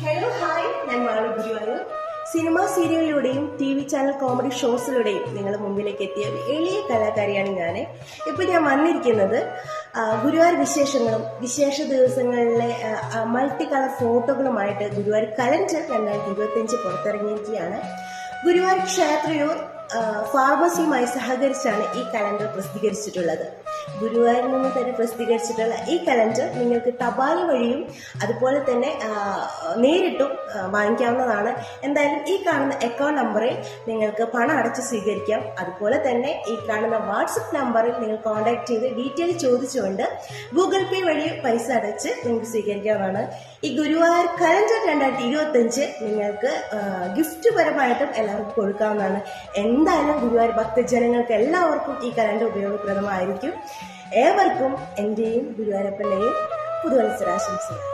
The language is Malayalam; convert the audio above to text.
ഹലോ ഹായ്, ഞാൻ മാളു ഗുരുവായൂർ. സിനിമ സീരിയലിലൂടെയും TV ചാനൽ കോമഡി ഷോസിലൂടെയും നിങ്ങളുടെ മുമ്പിലേക്ക് എത്തിയ ഒരു എളിയ കലാകാരിയാണ് ഞാൻ. ഇപ്പോൾ ഞാൻ വന്നിരിക്കുന്നത് ഗുരുവായൂർ വിശേഷങ്ങളും വിശേഷ ദിവസങ്ങളിലെ മൾട്ടി കളർ ഫോട്ടോകളുമായിട്ട് ഗുരുവായൂർ കലണ്ടർ 2025 പുറത്തിറങ്ങിയിരിക്കുകയാണ്. ഗുരുവായൂർ ക്ഷേത്രയൂർ ഫാർമസിയുമായി സഹകരിച്ചാണ് ഈ കലണ്ടർ പ്രസിദ്ധീകരിച്ചിട്ടുള്ളത്. ഗുരുവായൂരിൽ നിന്ന് തന്നെ പ്രസിദ്ധീകരിച്ചിട്ടുള്ള ഈ കലണ്ടർ നിങ്ങൾക്ക് തപാൽ വഴിയും അതുപോലെ തന്നെ നേരിട്ടും വാങ്ങിക്കാവുന്നതാണ്. എന്തായാലും ഈ കാണുന്ന അക്കൗണ്ട് നമ്പറിൽ നിങ്ങൾക്ക് പണം അടച്ച് സ്വീകരിക്കാം. അതുപോലെ തന്നെ ഈ കാണുന്ന വാട്സപ്പ് നമ്പറിൽ നിങ്ങൾ കോൺടാക്ട് ചെയ്ത് ഡീറ്റെയിൽ ചോദിച്ചുകൊണ്ട് ഗൂഗിൾ പേ വഴി പൈസ അടച്ച് നിങ്ങൾക്ക് സ്വീകരിക്കാവുന്നതാണ്. ഈ ഗുരുവായൂർ കലണ്ടർ 2025 നിങ്ങൾക്ക് ഗിഫ്റ്റ് പരമായിട്ടും എല്ലാവർക്കും കൊടുക്കാവുന്നതാണ്. എന്തായാലും ഗുരുവായൂർ ഭക്തജനങ്ങൾക്ക് എല്ലാവർക്കും ഈ കലണ്ടർ ഉപയോഗപ്രദമായിരിക്കും. ഏവർക്കും എൻ്റെയും ഗുരുവായൂരപ്പൻ്റെയും പുതുവത്സരാശംസകൾ.